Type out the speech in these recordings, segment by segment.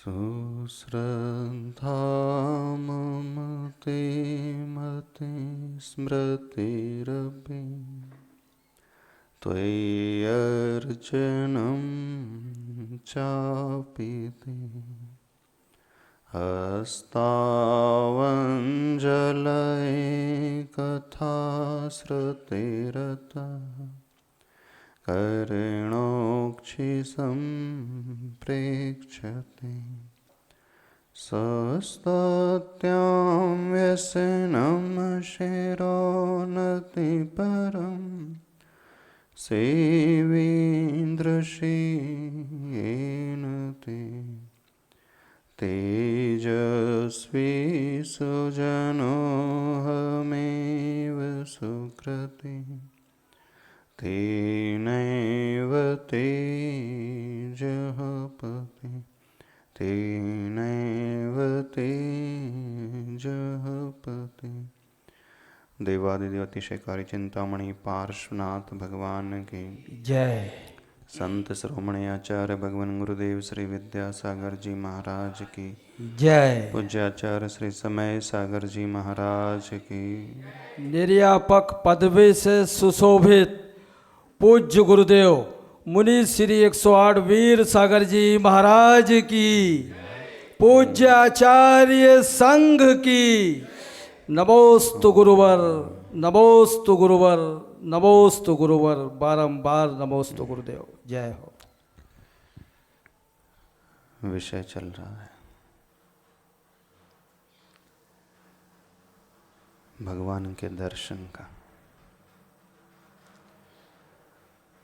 सुश्रद्धा मम ते मते स्मृतिरपि त्वय्यर्चनं चापि ते हस्तावञ्जलयकथा श्रुतिरता कर्णोक्षिसम्प्रेक्षते सस्तत्यां व्यसनं शिरोन्नतिपरं सेवेन्द्रश्रियेण ते तेजस्वी सुजनोऽहमेव सुकृते तेनैव तेजः पते तेनैव तेजः पते। देवादिदेव अतिशयकारी चिंतामणि पार्श्वनाथ भगवान की जय। संत श्रोमणी आचार्य भगवान गुरुदेव श्री विद्यासागर जी महाराज की जय। पूज्याचार्य श्री समय सागर जी महाराज की निर्यापक पदवी से सुशोभित पूज्य गुरुदेव मुनि श्री 108 वीर सागर जी महाराज की, पूज्य आचार्य संघ की नमोस्तु गुरुवर, नमोस्तु गुरुवर, नमोस्तु गुरुवर, बारंबार नमोस्तु गुरुदेव। जय हो। विषय चल रहा है भगवान के दर्शन का,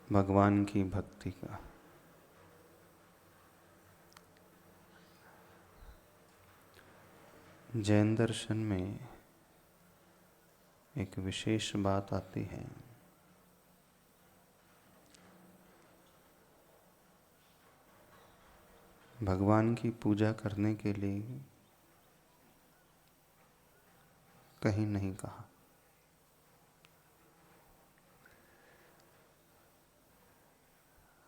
भगवान की भक्ति का। जैन दर्शन में एक विशेष बात आती है। भगवान की पूजा करने के लिए कहीं नहीं कहा,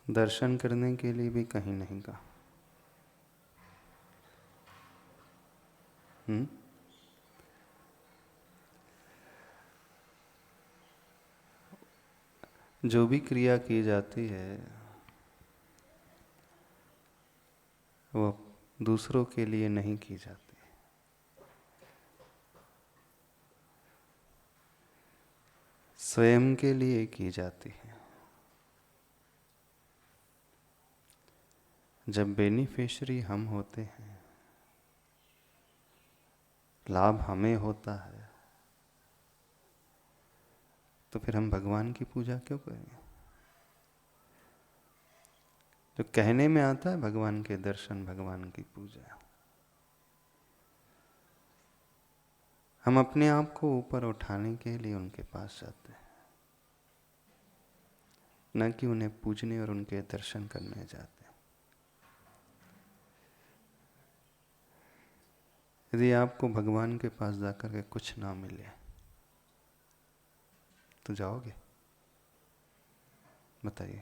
दर्शन करने के लिए भी कहीं नहीं कहा। जो भी क्रिया की जाती है वो दूसरों के लिए नहीं की जाती, स्वयं के लिए की जाती है। जब बेनिफिशियरी हम होते हैं, लाभ हमें होता है, तो फिर हम भगवान की पूजा क्यों करें? जो कहने में आता है भगवान के दर्शन, भगवान की पूजा, हम अपने आप को ऊपर उठाने के लिए उनके पास जाते हैं, न कि उन्हें पूजने और उनके दर्शन करने जाते हैं। यदि आपको भगवान के पास जाकर के कुछ ना मिले तो जाओगे? बताइए।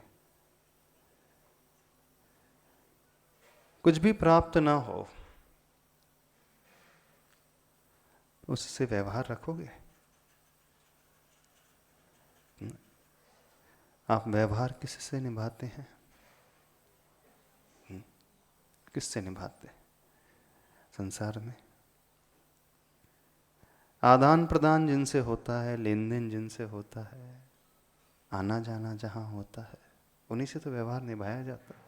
कुछ भी प्राप्त ना हो, उससे व्यवहार रखोगे? आप व्यवहार किससे निभाते हैं? किससे निभाते हैं? संसार में आदान प्रदान जिनसे होता है, लेन देन जिनसे होता है, आना जाना जहां होता है, उन्हीं से तो व्यवहार निभाया जाता है।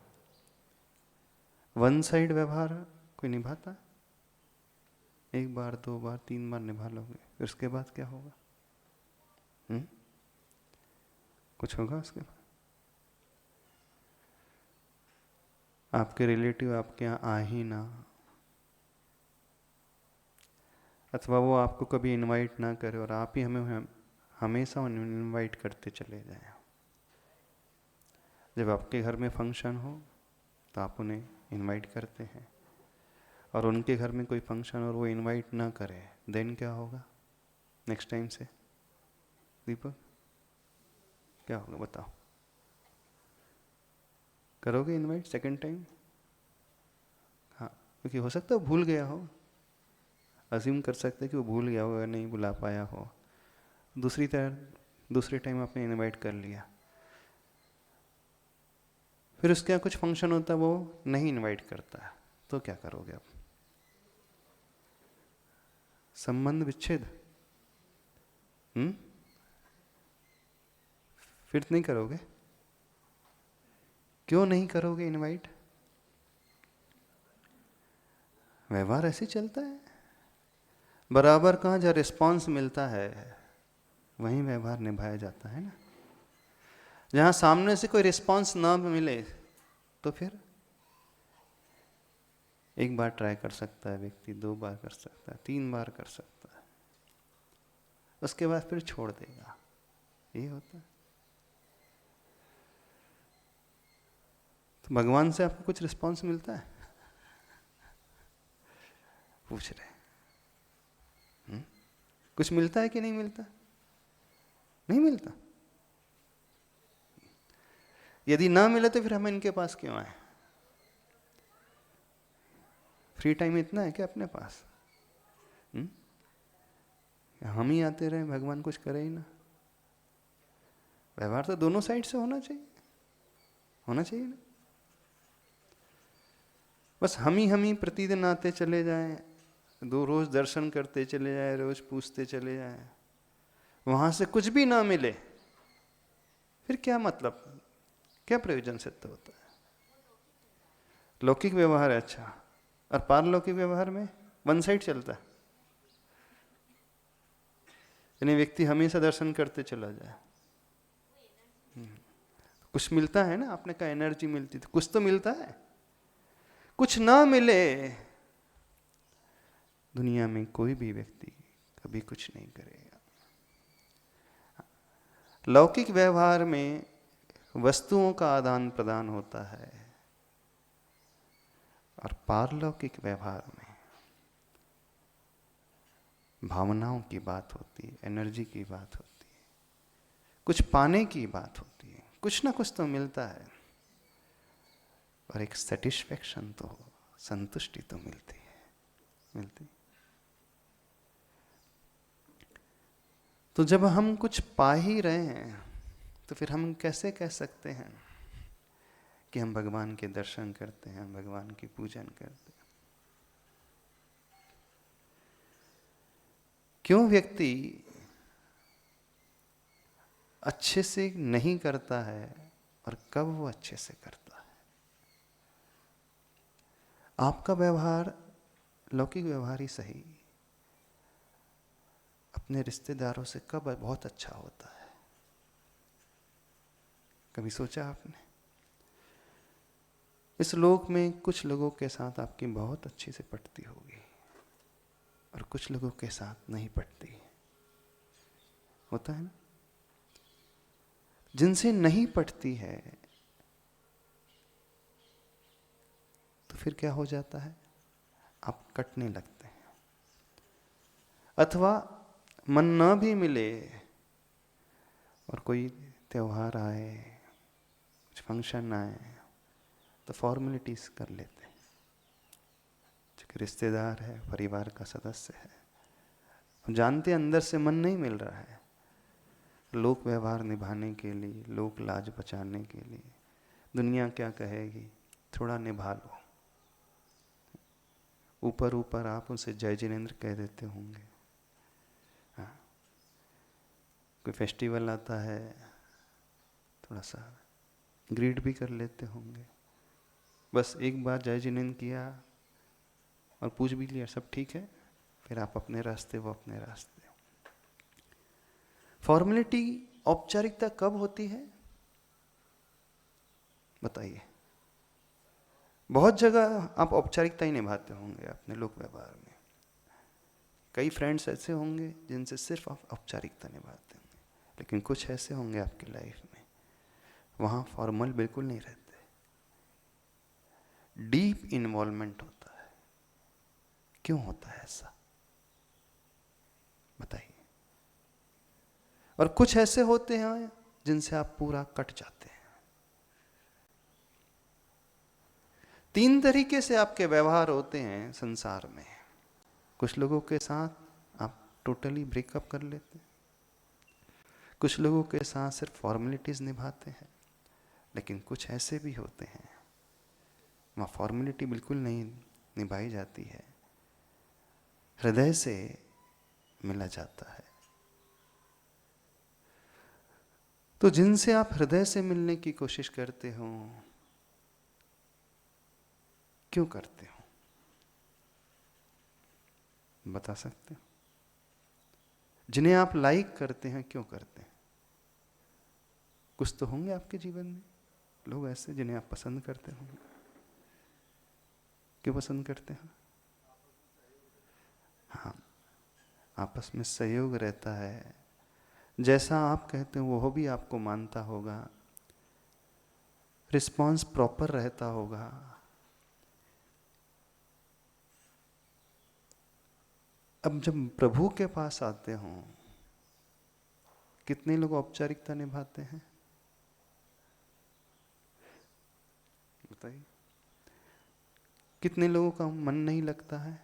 वन साइड व्यवहार कोई निभाता है? एक बार, दो बार, तीन बार निभा लोगे, फिर उसके बाद क्या होगा? कुछ होगा उसके बाद? आपके रिलेटिव आपके यहाँ आ ही ना, अथवा वो आपको कभी इनवाइट ना करे और आप ही हमें हमेशा इनवाइट करते चले जाएं। जब आपके घर में फंक्शन हो तो आप उन्हें इनवाइट करते हैं, और उनके घर में कोई फंक्शन और वो इनवाइट ना करे, देन क्या होगा नेक्स्ट टाइम से? दीपक, क्या होगा बताओ? करोगे इनवाइट सेकंड टाइम? हाँ, क्योंकि हो सकता है वो भूल गया हो, अज्यूम कर सकते हैं कि वो भूल गया होगा, नहीं बुला पाया हो, दूसरे टाइम आपने इनवाइट कर लिया, फिर उसके यहाँ कुछ फंक्शन होता है वो नहीं इनवाइट करता, तो क्या करोगे आप? संबंध विच्छेद? फिर नहीं करोगे? क्यों नहीं करोगे इनवाइट? व्यवहार ऐसे चलता है, बराबर कहाँ जहाँ रिस्पॉन्स मिलता है वहीं व्यवहार निभाया जाता है ना। जहाँ सामने से कोई रिस्पॉन्स ना मिले तो फिर एक बार ट्राई कर सकता है व्यक्ति, 2 बार कर सकता है, 3 बार कर सकता है, उसके बाद फिर छोड़ देगा। ये होता है। तो भगवान से आपको कुछ रिस्पॉन्स मिलता है? पूछ रहे कुछ मिलता है कि नहीं मिलता? नहीं मिलता। यदि ना मिले तो फिर हम इनके पास क्यों आए? फ्री टाइम इतना है क्या अपने पास? हम ही आते रहे, भगवान कुछ करे ही ना। व्यवहार तो दोनों साइड से होना चाहिए ना। बस हम ही प्रतिदिन आते चले जाएं, रोज दर्शन करते चले जाएं, रोज पूछते चले जाएं, वहां से कुछ भी ना मिले फिर क्या मतलब, क्या प्रयोजन सिद्ध होता है? लौकिक व्यवहार है अच्छा, और पारलौकिक व्यवहार में वन साइड चलता है, यानी व्यक्ति हमेशा दर्शन करते चला जाए। कुछ मिलता है ना, आपने कहा एनर्जी मिलती, तो कुछ तो मिलता है। कुछ ना मिले, दुनिया में कोई भी व्यक्ति कभी कुछ नहीं करेगा। लौकिक व्यवहार में वस्तुओं का आदान प्रदान होता है, और पारलौकिक व्यवहार में भावनाओं की बात होती है, एनर्जी की बात होती है, कुछ पाने की बात होती है, कुछ ना कुछ तो मिलता है, और एक सेटिस्फैक्शन तो, संतुष्टि तो मिलती है। तो जब हम कुछ पा ही रहे हैं तो फिर हम कैसे कह सकते हैं कि हम भगवान के दर्शन करते हैं, भगवान की पूजन करते हैं? क्यों व्यक्ति अच्छे से नहीं करता है और कब वो अच्छे से करता है? आपका व्यवहार, लौकिक व्यवहार ही सही, अपने रिश्तेदारों से कब बहुत अच्छा होता है? कभी सोचा आपने? इस लोक में कुछ लोगों के साथ आपकी बहुत अच्छी से पटती होगी और कुछ लोगों के साथ नहीं पटती, होता है ना? जिनसे नहीं पटती है तो फिर क्या हो जाता है? आप कटने लगते हैं, अथवा मन ना भी मिले और कोई त्योहार आए, कुछ फंक्शन आए, तो फॉर्मेलिटीज कर लेते हैं। क्योंकि रिश्तेदार है, परिवार का सदस्य है, हम जानते हैं अंदर से मन नहीं मिल रहा है, लोक व्यवहार निभाने के लिए, लोक लाज बचाने के लिए, दुनिया क्या कहेगी, थोड़ा निभा लो। ऊपर ऊपर आप उनसे जय जिनेंद्र कह देते होंगे, हाँ। कोई फेस्टिवल आता है, थोड़ा सा ग्रीट भी कर लेते होंगे, बस एक बार जय जिनेंद्र किया और पूछ भी लिया, सब ठीक है, फिर आप अपने रास्ते, वो अपने रास्ते। फॉर्मेलिटी, औपचारिकता कब होती है बताइए? बहुत जगह आप औपचारिकता ही निभाते होंगे अपने लोक व्यवहार में। कई फ्रेंड्स ऐसे होंगे जिनसे सिर्फ आप औपचारिकता निभाते होंगे, लेकिन कुछ ऐसे होंगे आपकी लाइफ में वहाँ फॉर्मल बिल्कुल नहीं रहते, डीप इन्वॉल्वमेंट होता है। क्यों होता है ऐसा बताइए? और कुछ ऐसे होते हैं जिनसे आप पूरा कट जाते हैं। तीन तरीके से आपके व्यवहार होते हैं संसार में। कुछ लोगों के साथ आप टोटली ब्रेकअप कर लेते हैं, कुछ लोगों के साथ सिर्फ फॉर्मेलिटीज निभाते हैं, लेकिन कुछ ऐसे भी होते हैं वहाँ फॉर्मेलिटी बिल्कुल नहीं निभाई जाती है, हृदय से मिला जाता है। तो जिनसे आप हृदय से मिलने की कोशिश करते हो, क्यों करते हो, बता सकते हो? जिन्हें आप लाइक करते हैं, क्यों करते हैं? कुछ तो होंगे आपके जीवन में लोग ऐसे जिन्हें आप पसंद करते होंगे। क्यों पसंद करते हैं? हाँ, आपस में सहयोग रहता है, जैसा आप कहते हो वो भी आपको मानता होगा, रिस्पॉन्स प्रॉपर रहता होगा। अब जब प्रभु के पास आते हो, कितने लोग औपचारिकता निभाते हैं बताइए? कितने लोगों का मन नहीं लगता है?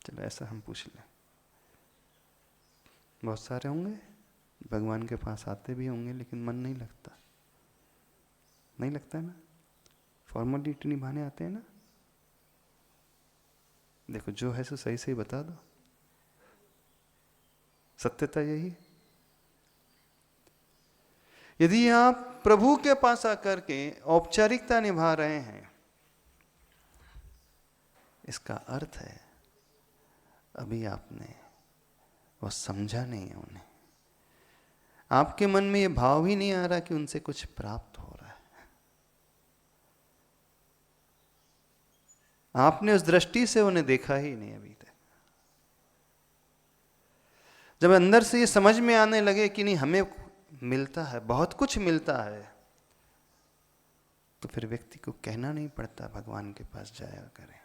चलो ऐसा हम पूछ लें, बहुत सारे होंगे भगवान के पास आते भी होंगे लेकिन मन नहीं लगता, नहीं लगता है ना? फॉर्मेलिटी निभाने आते हैं ना? देखो जो है सो सही सही बता दो, सत्यता यही। यदि आप प्रभु के पास आकर के औपचारिकता निभा रहे हैं, इसका अर्थ है अभी आपने वो समझा नहीं है उन्हें। आपके मन में ये भाव ही नहीं आ रहा कि उनसे कुछ प्राप्त हो रहा है। आपने उस दृष्टि से उन्हें देखा ही नहीं अभी तक। जब अंदर से ये समझ में आने लगे कि नहीं हमें मिलता है, बहुत कुछ मिलता है, तो फिर व्यक्ति को कहना नहीं पड़ता भगवान के पास जाया करें,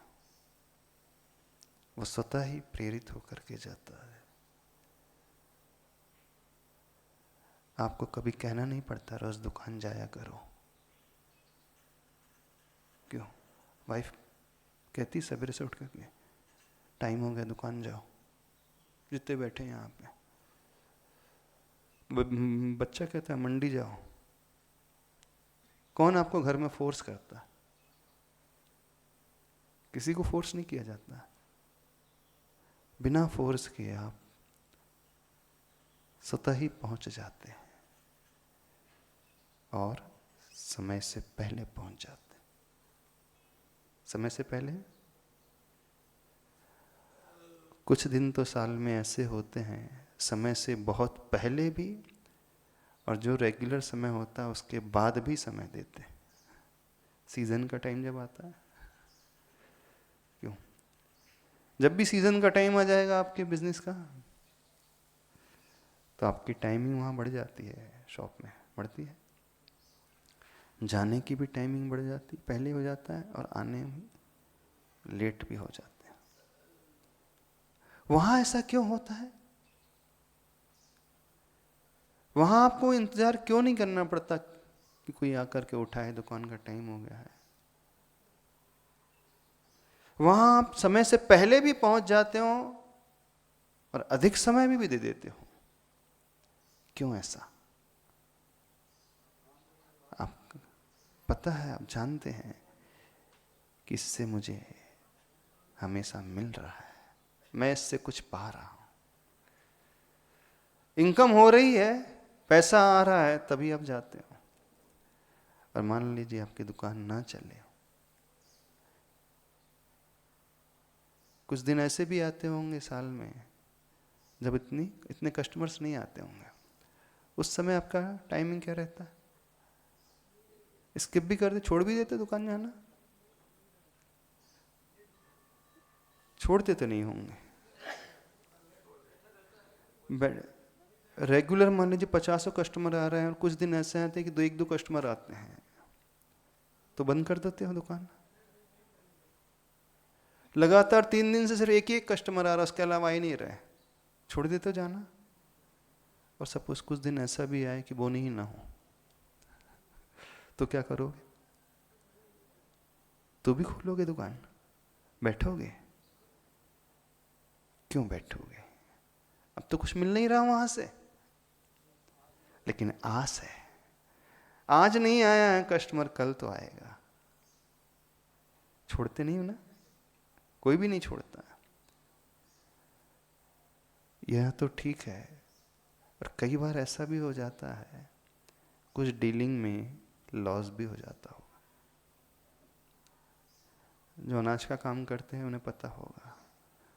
वो स्वतः ही प्रेरित होकर के जाता है। आपको कभी कहना नहीं पड़ता रोज दुकान जाया करो। क्यों? वाइफ कहती सवेरे से उठ करके टाइम हो गया दुकान जाओ, जितने बैठे यहाँ पे। बच्चा कहता है मंडी जाओ। कौन आपको घर में फोर्स करता? किसी को फोर्स नहीं किया जाता। बिना फोर्स किए आप स्वतः ही पहुंच जाते हैं और समय से पहले पहुंच जाते हैं। समय से पहले कुछ दिन तो साल में ऐसे होते हैं समय से बहुत पहले भी, और जो रेगुलर समय होता है उसके बाद भी समय देते हैं। सीजन का टाइम जब आता है, क्यों? जब भी सीजन का टाइम आ जाएगा आपके बिजनेस का, तो आपकी टाइमिंग वहाँ बढ़ जाती है, शॉप में बढ़ती है, जाने की भी टाइमिंग बढ़ जाती, पहले हो जाता है, और आने में लेट भी हो जाते हैं। वहाँ ऐसा क्यों होता है? वहाँ आपको इंतजार क्यों नहीं करना पड़ता कि कोई आकर के उठाए दुकान का टाइम हो गया है? वहाँ आप समय से पहले भी पहुंच जाते हो और अधिक समय भी दे देते हो। क्यों ऐसा? आप पता है, आप जानते हैं कि इससे मुझे हमेशा मिल रहा है, मैं इससे कुछ पा रहा हूं, इनकम हो रही है, पैसा आ रहा है, तभी आप जाते हो। और मान लीजिए आपकी दुकान ना चले, कुछ दिन ऐसे भी आते होंगे साल में जब इतने कस्टमर्स नहीं आते होंगे, उस समय आपका टाइमिंग क्या रहता है? स्किप भी कर दे, छोड़ भी देते दुकान जाना? छोड़ते तो नहीं होंगे। रेगुलर मान लीजिए 50 कस्टमर आ रहे हैं और कुछ दिन ऐसे आते हैं कि एक दो कस्टमर आते हैं, तो बंद कर देते हो दुकान। लगातार 3 दिन से सिर्फ एक ही कस्टमर आ रहा है, उसके अलावा ही नहीं रहे, छोड़ देते हो जाना। और सपोज कुछ दिन ऐसा भी आए कि बोनी ही ना हो, तो क्या करोगे? तो भी खोलोगे दुकान? बैठोगे? क्यों बैठोगे? अब तो कुछ मिल नहीं रहा वहां से, लेकिन आस है। आज नहीं आया है कस्टमर, कल तो आएगा। छोड़ते नहीं हो ना, कोई भी नहीं छोड़ता। यह तो ठीक है, और कई बार ऐसा भी हो जाता है, कुछ डीलिंग में लॉस भी हो जाता होगा। जो अनाज का काम करते हैं उन्हें पता होगा।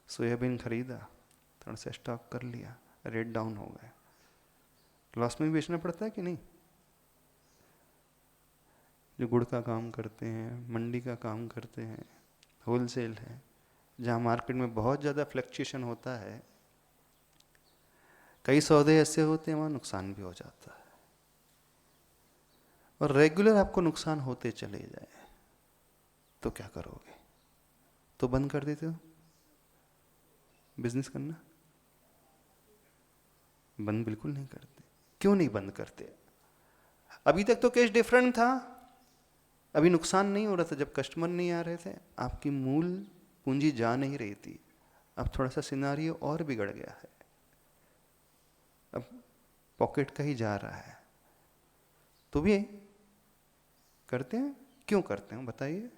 सोयाबीन खरीदा, थोड़ा सा स्टॉक कर लिया, रेट डाउन हो गया, लॉस में भी बेचना पड़ता है कि नहीं? जो गुड़ का काम करते हैं, मंडी का काम करते हैं, होलसेल है, जहाँ मार्केट में बहुत ज़्यादा फ्लक्चुएशन होता है, कई सौदे ऐसे होते हैं वहाँ नुकसान भी हो जाता है। और रेगुलर आपको नुकसान होते चले जाए तो क्या करोगे? तो बंद कर देते हो बिजनेस करना? बंद बिल्कुल नहीं करते। क्यों नहीं बंद करते? अभी तक तो केस डिफरेंट था, अभी नुकसान नहीं हो रहा था जब कस्टमर नहीं आ रहे थे, आपकी मूल पूंजी जा नहीं रही थी। अब थोड़ा सा सिनारियो और बिगड़ गया है, अब पॉकेट का ही जा रहा है, तो भी करते हैं। क्यों करते हैं बताइए?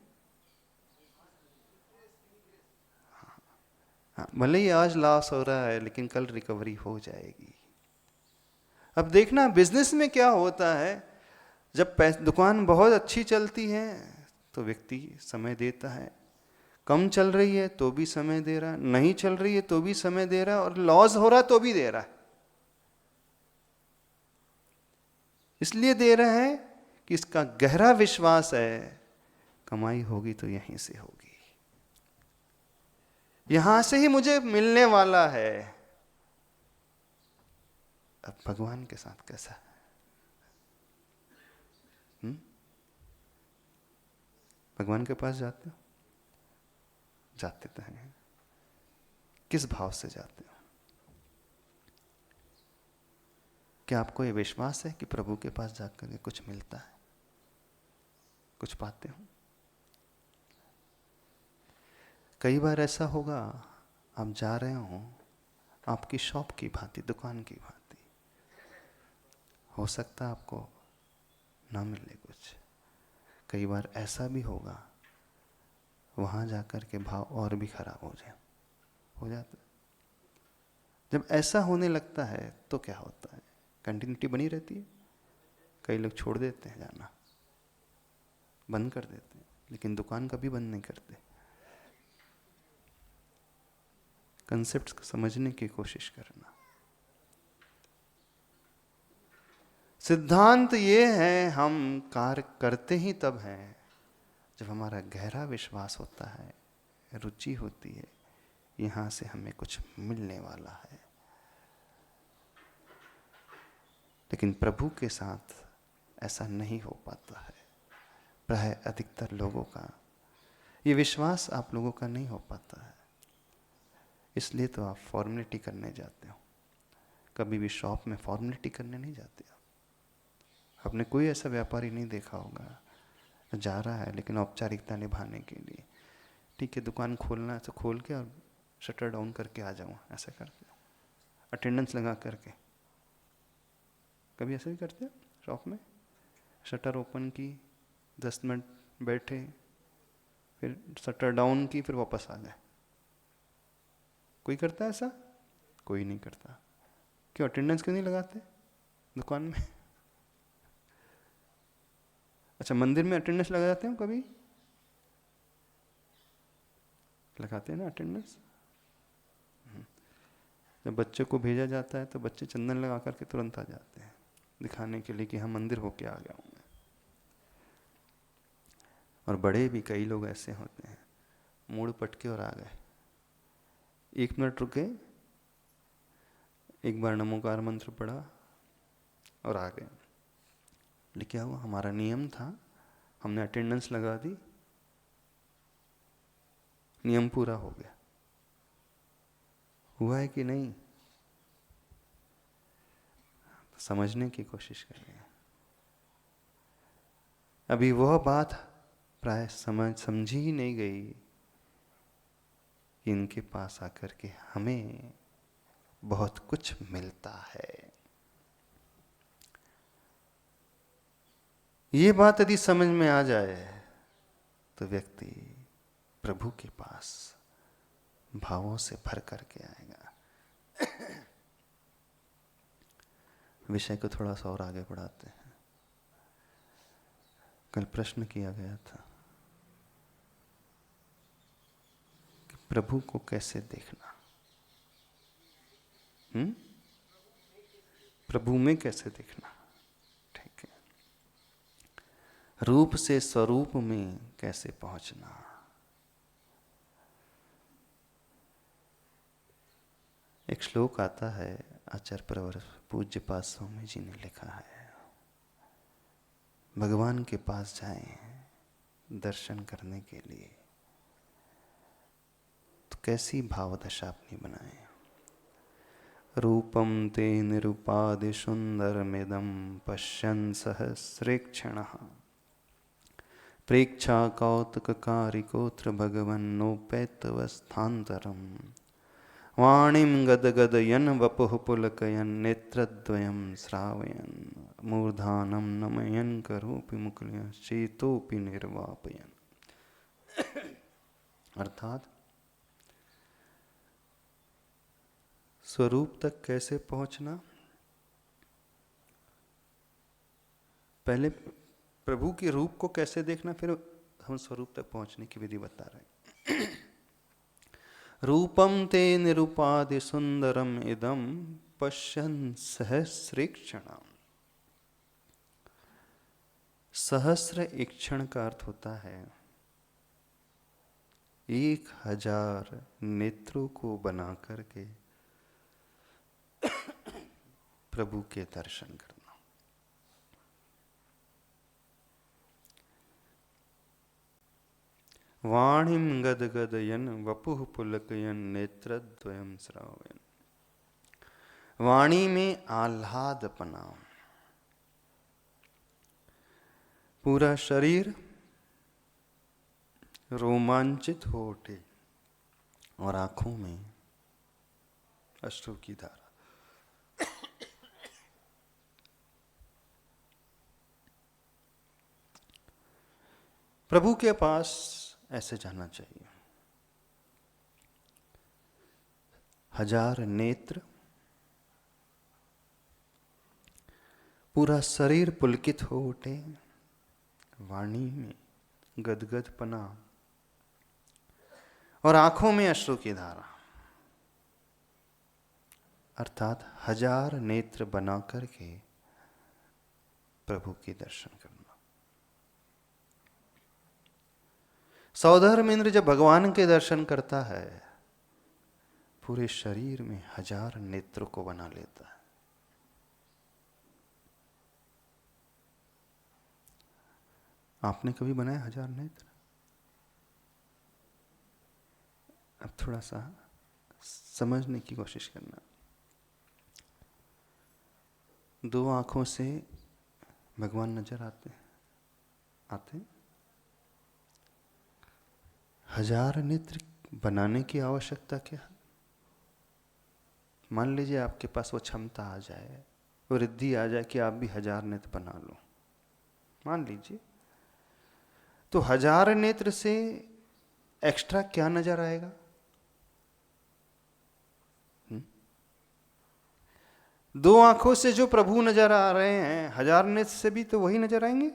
हाँ, भले ही आज लॉस हो रहा है लेकिन कल रिकवरी हो जाएगी। अब देखना बिजनेस में क्या होता है, जब दुकान बहुत अच्छी चलती है तो व्यक्ति समय देता है, कम चल रही है तो भी समय दे रहा है, नहीं चल रही है तो भी समय दे रहा है, और लॉस हो रहा है तो भी दे रहा है। इसलिए दे रहा है कि इसका गहरा विश्वास है कमाई होगी तो यहीं से होगी, यहां से ही मुझे मिलने वाला है। अब भगवान के साथ कैसा है? भगवान के पास जाते हो? जाते तो हैं, किस भाव से जाते हो? क्या आपको ये विश्वास है कि प्रभु के पास जाकर के कुछ मिलता है, कुछ पाते हो? कई बार ऐसा होगा, आप जा रहे हो आपकी शॉप की भांति, दुकान की भांति, हो सकता है आपको ना मिले कुछ। कई बार ऐसा भी होगा वहां जाकर के भाव और भी खराब हो जाता। जब ऐसा होने लगता है तो क्या होता है? कंटिन्यूटी बनी रहती है। कई लोग छोड़ देते हैं जाना, बंद कर देते हैं, लेकिन दुकान कभी बंद नहीं करते। कंसेप्ट्स को समझने की कोशिश करना। सिद्धांत ये है, हम कार्य करते ही तब हैं जब हमारा गहरा विश्वास होता है, रुचि होती है, यहां से हमें कुछ मिलने वाला है। लेकिन प्रभु के साथ ऐसा नहीं हो पाता है। प्राय अधिकतर लोगों का ये विश्वास आप लोगों का नहीं हो पाता है, इसलिए तो आप फॉर्मेलिटी करने जाते हो। कभी भी शॉप में फॉर्मेलिटी करने नहीं जाते आप। आपने कोई ऐसा व्यापारी नहीं देखा होगा जा रहा है लेकिन औपचारिकता निभाने के लिए, ठीक है दुकान खोलना है तो खोल के और शटर डाउन करके आ जाऊँ, ऐसा करते हो। अटेंडेंस लगा करके कभी ऐसा भी करते हो शॉप में? शटर ओपन की, 10 मिनट बैठे, फिर शटर डाउन की, फिर वापस आ गए। कोई करता है ऐसा? कोई नहीं करता। क्यों? अटेंडेंस क्यों नहीं लगाते दुकान में? अच्छा, मंदिर में अटेंडेंस लगा जाते हो कभी? लगाते हैं ना अटेंडेंस। जब बच्चे को भेजा जाता है तो बच्चे चंदन लगा करके तुरंत आ जाते हैं, दिखाने के लिए कि हाँ मंदिर होके आ गया हूँ मैं। और बड़े भी कई लोग ऐसे होते हैं, मूड पटके और आ गए, 1 मिनट रुके, एक बार नमोकार मंत्र पढ़ा और आ गए। लेकिन क्या हुआ? हमारा नियम था, हमने अटेंडेंस लगा दी, नियम पूरा हो गया। हुआ है कि नहीं? समझने की कोशिश कर रहे हैं। अभी वह बात प्राय समझी ही नहीं गई कि इनके पास आकर के हमें बहुत कुछ मिलता है। ये बात यदि समझ में आ जाए तो व्यक्ति प्रभु के पास भावों से भर करके आएगा। विषय को थोड़ा सा और आगे बढ़ाते हैं। कल प्रश्न किया गया था कि प्रभु को कैसे देखना, प्रभु में कैसे देखना। ठीक है, रूप से स्वरूप में कैसे पहुंचना। एक श्लोक आता है, आचार्य प्रवर पूज्य पाद स्वामी जी ने लिखा है, भगवान के पास जाएं दर्शन करने के लिए तो कैसी भाव दशा अपनी बनाएं। रूपम ते निरुपादि सुंदरमिदं पश्यन् सहस्रेक्षणः प्रेक्षा कौतुककारिकोऽत्र भगवन्नोपेतवस्थान्तरम् वाणीं गदगदयन् वपुः पुलकयन् नेत्रद्वयं श्रावयन् मूर्धानं नमयन् करोपि मुकुलयन् चेतोपि निर्वापयन्। अर्थात स्वरूप तक कैसे पहुंचना। पहले प्रभु के रूप को कैसे देखना, फिर हम स्वरूप तक पहुंचने की विधि बता रहे हैं। रूपम ते निरुपादि सुंदरम इदम पश्यन् सहस्रेक्षणम्। सहस्र ईक्षण का अर्थ होता है 1000 नेत्रों को बना करके प्रभु के दर्शन करना। वाणीं गदगदयन् वपुः पुलकयन् नेत्रद्वयं श्रावयन्। वाणी में आह्लादपना, पूरा शरीर रोमांचित हो उठे और आंखों में अश्रु की धारा। प्रभु के पास ऐसे जाना चाहिए। 1000 नेत्र, पूरा शरीर पुलकित हो उठे, वाणी में गदगदपना और आंखों में अश्रु की धारा। अर्थात 1000 नेत्र बना करके प्रभु के दर्शन करना। सौधर्म इंद्र जब भगवान के दर्शन करता है, पूरे शरीर में 1000 नेत्रों को बना लेता है। आपने कभी बनाया 1000 नेत्र? अब थोड़ा सा समझने की कोशिश करना। 2 आंखों से भगवान नजर आते हैं? 1000 नेत्र बनाने की आवश्यकता क्या है? मान लीजिए आपके पास वो क्षमता आ जाए, वो रिद्धि आ जाए कि आप भी 1000 नेत्र बना लो, मान लीजिए, तो 1000 नेत्र से एक्स्ट्रा क्या नजर आएगा? 2 आंखों से जो प्रभु नजर आ रहे हैं, 1000 नेत्र से भी तो वही नजर आएंगे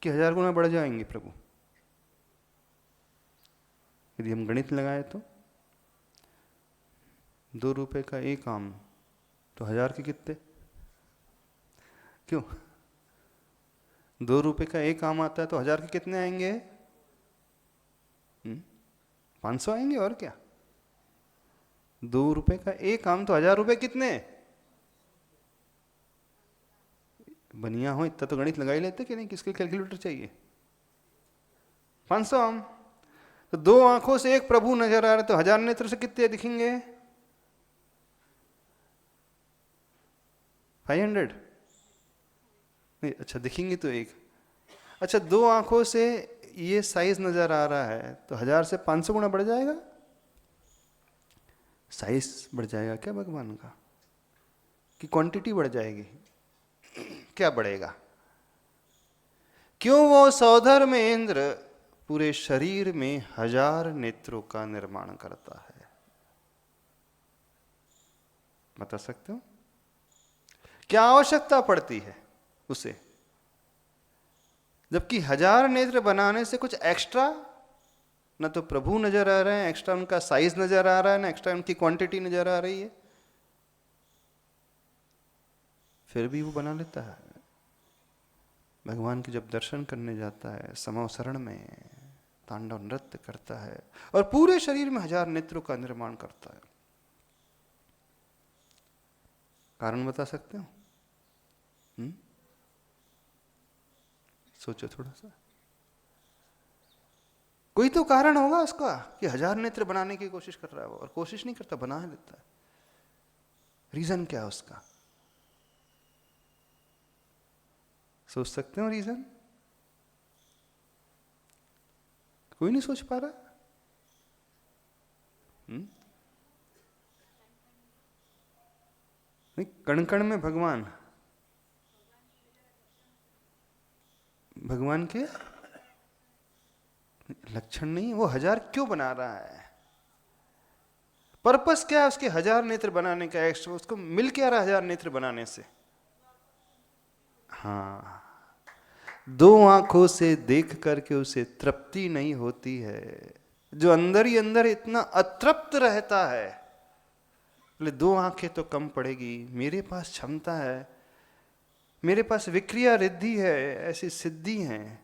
कि 1000 गुना बढ़ जाएंगे प्रभु। यदि हम गणित लगाए तो 2 रुपए का एक आम तो 1000 के कितने? क्यों? 2 रुपए का एक आम आता है तो 1000 के कितने आएंगे? 500 आएंगे, और क्या। 2 रुपए का एक आम तो 1000 रुपए कितने? बनिया हो इतना तो गणित लगा ही लेते कि नहीं, किसके कैलकुलेटर चाहिए। 500 आम, तो 2 आंखों से एक प्रभु नजर आ रहे तो 1000 नेत्र से कितने दिखेंगे? 500 नहीं, अच्छा दिखेंगे तो एक। अच्छा 2 आंखों से ये साइज नजर आ रहा है तो 1000 से 500 गुना बढ़ जाएगा, साइज बढ़ जाएगा क्या भगवान का, कि क्वांटिटी बढ़ जाएगी? क्या बढ़ेगा? क्यों वो सौधर में इंद्र पूरे शरीर में 1000 नेत्रों का निर्माण करता है? बता सकते हो क्या आवश्यकता पड़ती है उसे? जबकि 1000 नेत्र बनाने से कुछ एक्स्ट्रा न तो प्रभु नजर आ रहे हैं, एक्स्ट्रा उनका साइज नजर आ रहा है, ना एक्स्ट्रा उनकी क्वांटिटी नजर आ रही है, फिर भी वो बना लेता है। भगवान के जब दर्शन करने जाता है समवसरण में तांडव नृत्य करता है और पूरे शरीर में 1000 नेत्रों का निर्माण करता है। कारण बता सकते हो? सोचो थोड़ा सा, कोई तो कारण होगा उसका कि 1000 नेत्र बनाने की कोशिश कर रहा है वो, और कोशिश नहीं करता, बना लेता है। रीजन क्या है उसका? सोच सकते हो रीजन? कोई नहीं सोच पा रहा? नहीं, कण कण में भगवान के लक्षण नहीं। वो 1000 क्यों बना रहा है? पर्पस क्या है उसके 1000 नेत्र बनाने का? एक्स्ट्रा उसको मिल क्या रहा है 1000 नेत्र बनाने से? हाँ, 2 आंखों से देख करके उसे तृप्ति नहीं होती है। जो अंदर ही अंदर इतना अतृप्त रहता है, बोले 2 आंखें तो कम पड़ेगी, मेरे पास क्षमता है, मेरे पास विक्रिया रिद्धि है, ऐसी सिद्धि है,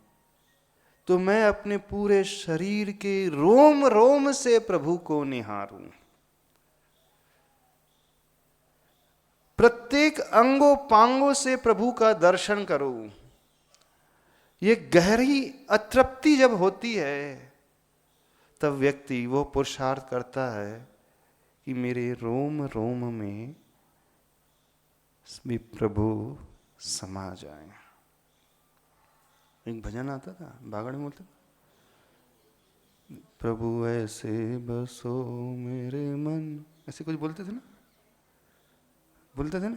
तो मैं अपने पूरे शरीर के रोम रोम से प्रभु को निहारूं, प्रत्येक अंगों पांगों से प्रभु का दर्शन करूं। ये गहरी अतृप्ति जब होती है तब व्यक्ति वो पुरुषार्थ करता है कि मेरे रोम रोम में भी प्रभु समा जाए। एक भजन आता था, बागड़ में बोलते, प्रभु ऐसे बसो मेरे मन, ऐसे कुछ बोलते थे ना, बोलते थे ना।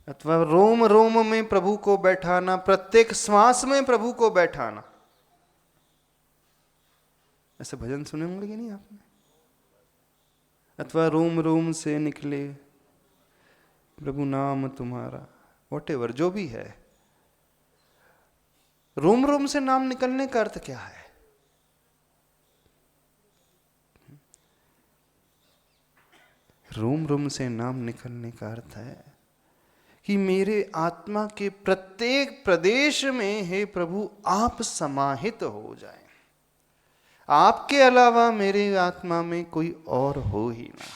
अथवा रोम रोम में प्रभु को बैठाना, प्रत्येक श्वास में प्रभु को बैठाना। ऐसे भजन सुने होंगे कि नहीं आपने? अथवा रोम रोम से निकले प्रभु नाम तुम्हारा, वॉटेवर जो भी है। रोम रोम से नाम निकलने का अर्थ क्या है? रोम रोम से नाम निकलने का अर्थ है कि मेरे आत्मा के प्रत्येक प्रदेश में हे प्रभु आप समाहित हो जाएं, आपके अलावा मेरे आत्मा में कोई और हो ही ना।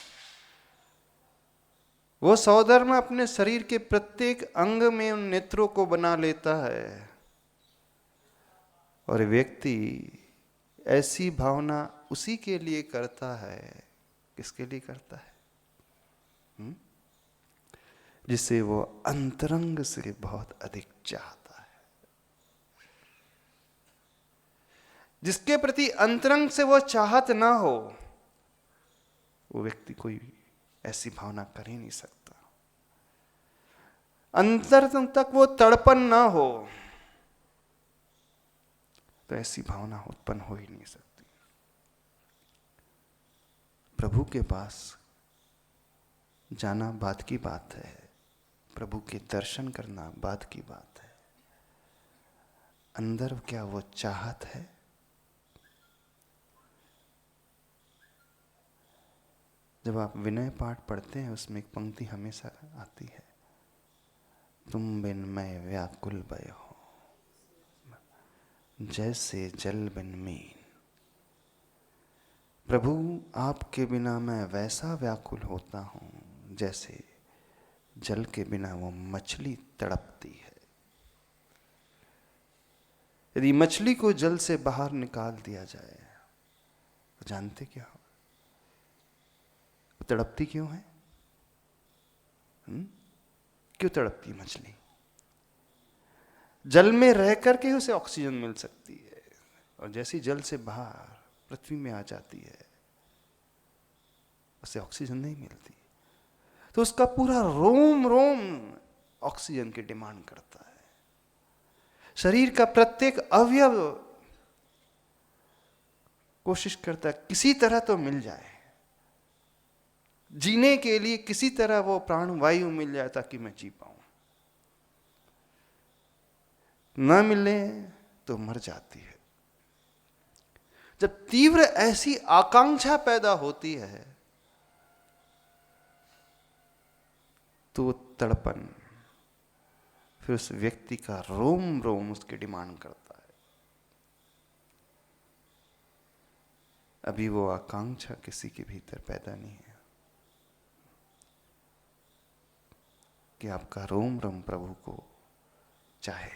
वो सौधर्म अपने शरीर के प्रत्येक अंग में उन नेत्रों को बना लेता है, और व्यक्ति ऐसी भावना उसी के लिए करता है। किसके लिए करता है? जिसे वो अंतरंग से बहुत अधिक चाहता है, जिसके प्रति अंतरंग से वो चाहत ना हो, वो व्यक्ति कोई ऐसी भावना कर ही नहीं सकता। अंतरंग तक वो तड़पन ना हो तो ऐसी भावना उत्पन्न हो ही नहीं सकती। प्रभु के पास जाना बात की बात है, प्रभु के दर्शन करना बात की बात है। अंदर क्या वो चाहत है? जब आप विनय पाठ पढ़ते हैं उसमें एक पंक्ति हमेशा आती है, तुम बिन मैं व्याकुल भय हो, जैसे जल बिन मीन। प्रभु आपके बिना मैं वैसा व्याकुल होता हूं जैसे जल के बिना वो मछली तड़पती है। यदि मछली को जल से बाहर निकाल दिया जाए तो जानते क्या हो? तड़पती क्यों है? क्यों तड़पती मछली? जल में रह करके उसे ऑक्सीजन मिल सकती है, और जैसी जल से बाहर पृथ्वी में आ जाती है, उसे ऑक्सीजन नहीं मिलती, तो उसका पूरा रोम रोम ऑक्सीजन की डिमांड करता है। शरीर का प्रत्येक अवयव कोशिश करता है किसी तरह तो मिल जाए, जीने के लिए किसी तरह वो प्राणवायु मिल जाए ताकि मैं जी पाऊं। न मिले तो मर जाती है। जब तीव्र ऐसी आकांक्षा पैदा होती है तो वो तड़पन फिर उस व्यक्ति का रोम रोम उसकी डिमांड करता है। अभी वो आकांक्षा किसी के भीतर पैदा नहीं है कि आपका रोम रोम प्रभु को चाहे,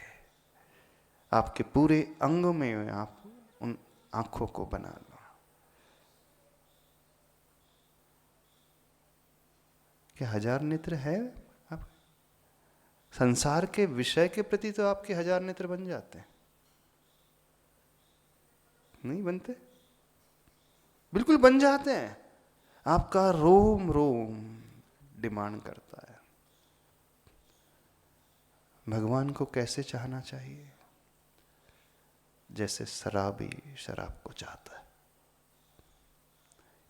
आपके पूरे अंग में आप उन आंखों को बना लो। क्या 1000 नेत्र है? आप संसार के विषय के प्रति तो आपके 1000 नेत्र बन जाते हैं, नहीं बनते? बिल्कुल बन जाते हैं। आपका रोम रोम डिमांड करता है। भगवान को कैसे चाहना चाहिए? जैसे शराबी शराब को चाहता है।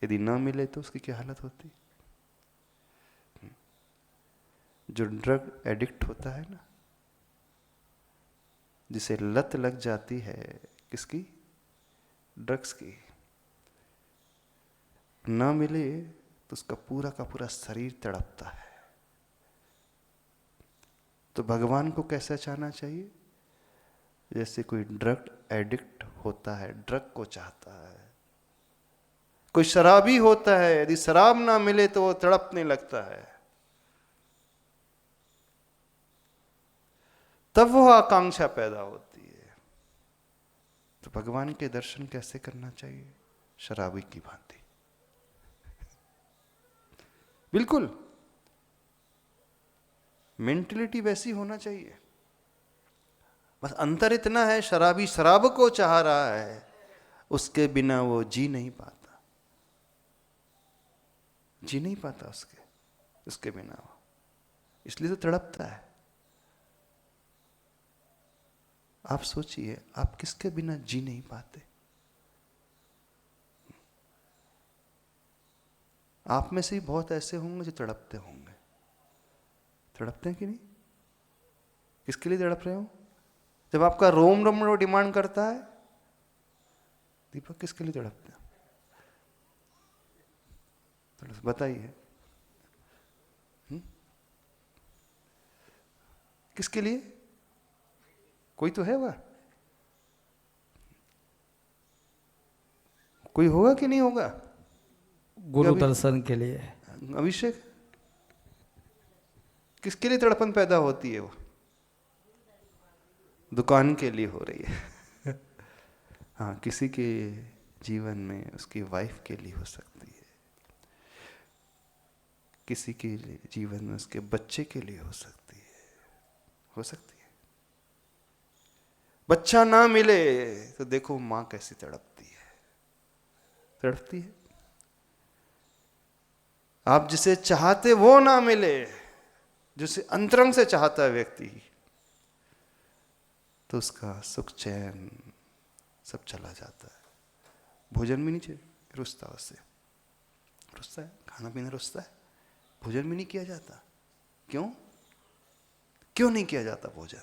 यदि ना मिले तो उसकी क्या हालत होती? जो ड्रग एडिक्ट होता है ना, जिसे लत लग जाती है किसकी? ड्रग्स की। ना मिले तो उसका पूरा का पूरा शरीर तड़पता है। तो भगवान को कैसा चाहना चाहिए? जैसे कोई ड्रग एडिक्ट होता है, ड्रग को चाहता है। कोई शराबी होता है, यदि शराब ना मिले तो वो तड़पने लगता है। तब वो आकांक्षा पैदा होती है। तो भगवान के दर्शन कैसे करना चाहिए? शराबी की भांति। बिल्कुल मेंटलिटी वैसी होना चाहिए। बस अंतर इतना है, शराबी शराब को चाह रहा है, उसके बिना वो जी नहीं पाता, जी नहीं पाता उसके बिना वो, इसलिए तो तड़पता है। आप सोचिए, आप किसके बिना जी नहीं पाते? आप में से ही बहुत ऐसे होंगे जो तड़पते होंगे। तड़पते हैं कि नहीं? किसके लिए तड़प रहे हो? जब आपका रोम रोम डिमांड करता है, दीपक किसके लिए तड़पते हैं? बताइए, किसके लिए? कोई तो है वह, कोई होगा कि नहीं होगा? गुरु दर्शन के लिए। अभिषेक, किसके लिए तड़पन पैदा होती है? वो दुकान के लिए हो रही है। हाँ, किसी के जीवन में उसकी वाइफ के लिए हो सकती है, किसी के जीवन में उसके बच्चे के लिए हो सकती है, हो सकती है। बच्चा ना मिले तो देखो मां कैसी तड़पती है, तड़पती है। आप जिसे चाहते वो ना मिले, जिसे अंतरंग से चाहता है व्यक्ति, तो उसका सुख चैन सब चला जाता है। भोजन भी नहीं रुसता, उससे रुसता है, खाना पीना रुसता है, भोजन भी नहीं किया जाता। क्यों? क्यों नहीं किया जाता भोजन?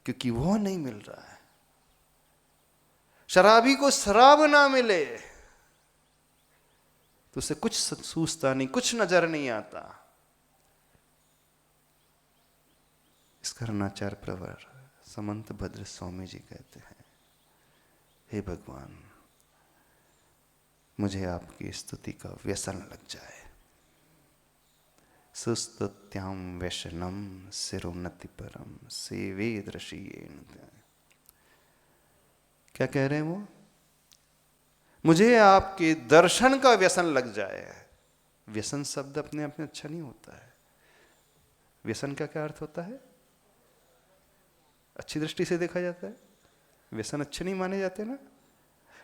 क्योंकि वो नहीं मिल रहा है। शराबी को शराब ना मिले तो उसे कुछ सूझता नहीं, कुछ नजर नहीं आता। इस करणाचार्य प्रवर समंत भद्र स्वामी जी कहते हैं, हे भगवान, मुझे आपकी स्तुति का व्यसन लग जाए। सुस्तुत्याम व्यसनम सिरोन्नति परम सेवे दृशीयेन। क्या कह रहे हैं वो? मुझे आपके दर्शन का व्यसन लग जाए। व्यसन शब्द अपने आप में अच्छा नहीं होता है। व्यसन का क्या अर्थ होता है? अच्छी दृष्टि से देखा जाता है व्यसन अच्छे नहीं माने जाते ना।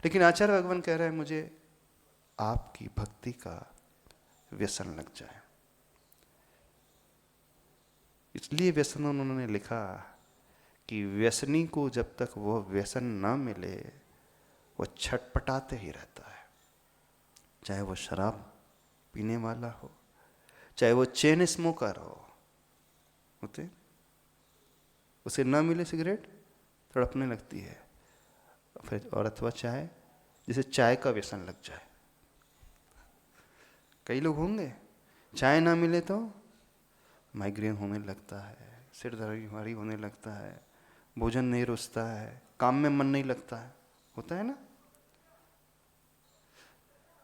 लेकिन आचार्य भगवान कह रहे हैं मुझे आपकी भक्ति का व्यसन लग जाए। इसलिए व्यसन उन्होंने लिखा कि व्यसनी को जब तक वो व्यसन ना मिले वो छटपटाते ही रहता है। चाहे वो शराब पीने वाला हो, चाहे वो चेन स्मोकर हो, होते उसे ना मिले सिगरेट तड़पने लगती है। फिर और अथवा चाय, जिसे चाय का व्यसन लग जाए। कई लोग होंगे चाय ना मिले तो माइग्रेन होने लगता है, सिर दर्द भारी होने लगता है, भोजन नहीं रुचता है, काम में मन नहीं लगता है, होता है ना।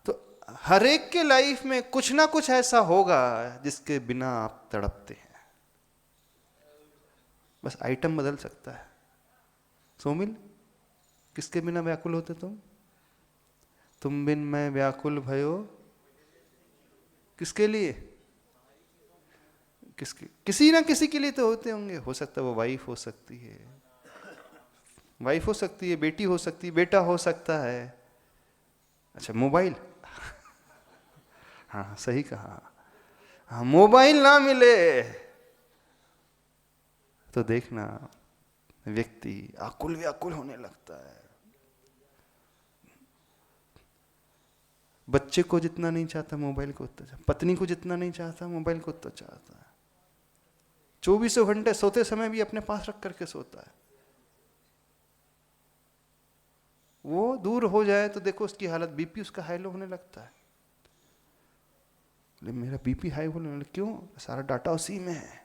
तो हर एक के लाइफ में कुछ ना कुछ ऐसा होगा जिसके बिना आप तड़पते हैं। बस आइटम बदल सकता है। सोमिल, किसके बिना व्याकुल होते तुम बिन मैं व्याकुल भयो, किसके लिए? किसी ना किसी के लिए तो होते होंगे। हो सकता है वो वाइफ हो सकती है, वाइफ हो सकती है, बेटी हो सकती है, बेटा हो सकता है। अच्छा मोबाइल, हाँ सही कहा। हाँ, मोबाइल ना मिले तो देखना व्यक्ति आकुल व्याकुल होने लगता है। बच्चे को जितना नहीं चाहता मोबाइल को उतना चाहता, पत्नी को जितना नहीं चाहता मोबाइल को उतना चाहता है। 24 घंटे सोते समय भी अपने पास रख करके सोता है। वो दूर हो जाए तो देखो उसकी हालत, बीपी उसका हाई लो होने लगता है। मेरा बीपी हाई होने लगा, क्यों? सारा डाटा उसी में है,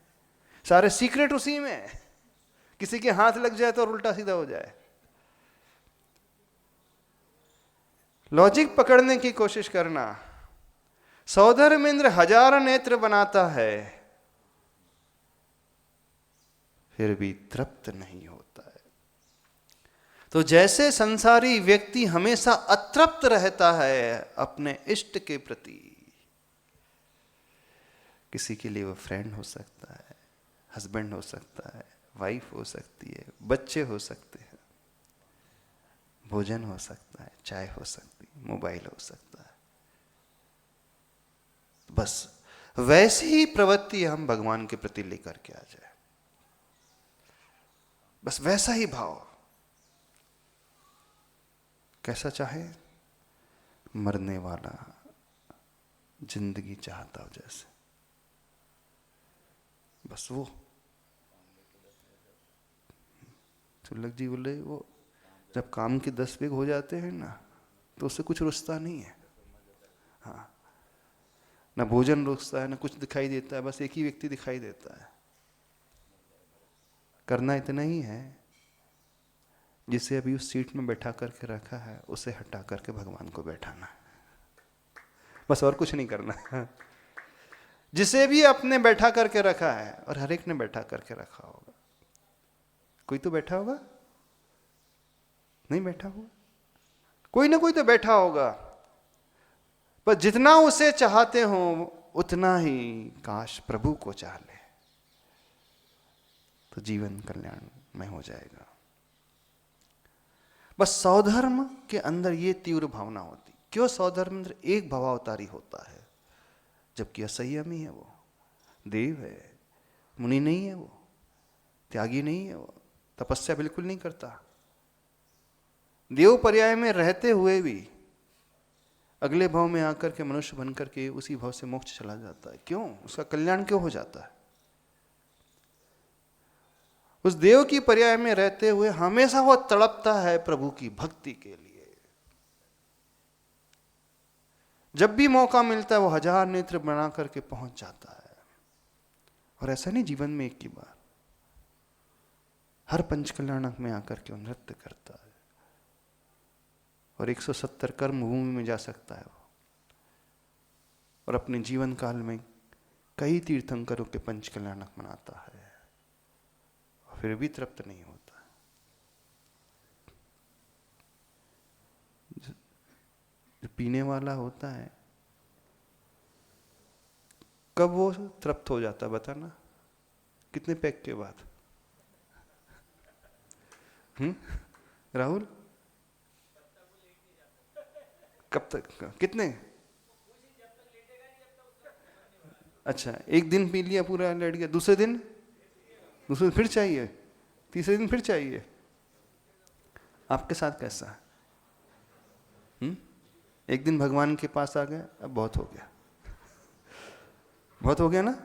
सारे सीक्रेट उसी में है। किसी के हाथ लग जाए तो उल्टा सीधा हो जाए। लॉजिक पकड़ने की कोशिश करना। सौधर्मेंद्र 1000 नेत्र बनाता है फिर भी तृप्त नहीं होता है। तो जैसे संसारी व्यक्ति हमेशा अतृप्त रहता है अपने इष्ट के प्रति, किसी के लिए वो फ्रेंड हो सकता है, हस्बैंड हो सकता है, वाइफ हो सकती है, बच्चे हो सकते हैं, भोजन हो सकता है, चाय हो सकती है, मोबाइल हो सकता है। बस वैसी ही प्रवृत्ति हम भगवान के प्रति लेकर के आ जाए, बस वैसा ही भाव। कैसा चाहे? मरने वाला जिंदगी चाहता हो जैसे, बस वो। सुलग जी बोले वो जब काम के 10 बीघ हो जाते हैं ना तो उससे कुछ रुचता नहीं है। हाँ, ना भोजन रुचता है, ना कुछ दिखाई देता है, बस एक ही व्यक्ति दिखाई देता है। करना इतना ही है, जिसे अभी उस सीट में बैठा करके रखा है उसे हटा करके भगवान को बैठाना है, बस और कुछ नहीं करना है। जिसे भी अपने बैठा करके रखा है, और हर एक ने बैठा करके रखा होगा, कोई तो बैठा होगा, नहीं बैठा होगा, कोई ना कोई तो बैठा होगा। पर जितना उसे चाहते हो उतना ही काश प्रभु को चाह ले तो जीवन कल्याण में हो जाएगा। बस सौधर्म के अंदर ये तीव्र भावना होती। क्यों सौधर्म अंदर एक भवावतारी होता है, जबकि असंयमी है, वो देव है, मुनि नहीं है, वो त्यागी नहीं है, वो तपस्या बिल्कुल नहीं करता। देव पर्याय में रहते हुए भी अगले भाव में आकर के मनुष्य बनकर के उसी भाव से मोक्ष चला जाता है। क्यों? उसका कल्याण क्यों हो जाता है? उस देव की पर्याय में रहते हुए हमेशा वो तड़पता है प्रभु की भक्ति के लिए। जब भी मौका मिलता है वो 1000 नेत्र बना करके पहुंच जाता है। और ऐसा नहीं जीवन में एक ही बार, हर पंचकल्याणक में आकर के वो नृत्य करता है। और 170 कर्म भूमि में जा सकता है वो, और अपने जीवन काल में कई तीर्थंकरों के पंचकल्याणक मनाता है, और फिर भी तृप्त नहीं होता। जो पीने वाला होता है कब वो तृप्त हो जाता है बताना? कितने पैक के बाद? राहुल कब तक, कितने? अच्छा, एक दिन पी लिया पूरा, लेट गया, दूसरे दिन फिर चाहिए, तीसरे दिन फिर चाहिए। आपके साथ कैसा है? एक दिन भगवान के पास आ गए, अब बहुत हो गया, बहुत हो गया ना।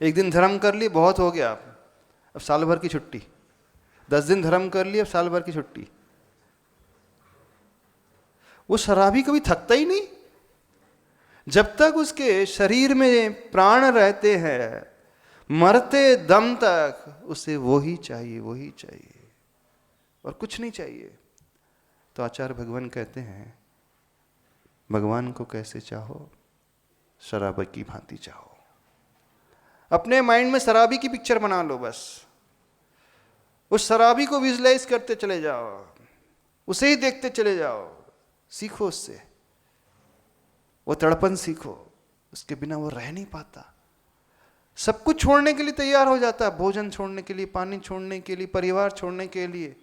एक दिन धर्म कर लिए, बहुत हो गया, अब साल भर की छुट्टी। 10 दिन धर्म कर लिए, अब साल भर की छुट्टी। वो शराबी कभी थकता ही नहीं। जब तक उसके शरीर में प्राण रहते हैं, मरते दम तक उसे वही चाहिए, वही चाहिए, और कुछ नहीं चाहिए। तो आचार्य भगवान कहते हैं, भगवान को कैसे चाहो? शराबी की भांति चाहो। अपने माइंड में शराबी की पिक्चर बना लो, बस उस शराबी को विजुलाइज करते चले जाओ, उसे ही देखते चले जाओ, सीखो उससे, वो तड़पन सीखो। उसके बिना वो रह नहीं पाता। सब कुछ छोड़ने के लिए तैयार हो जाता है, भोजन छोड़ने के लिए, पानी छोड़ने के लिए, परिवार छोड़ने के लिए।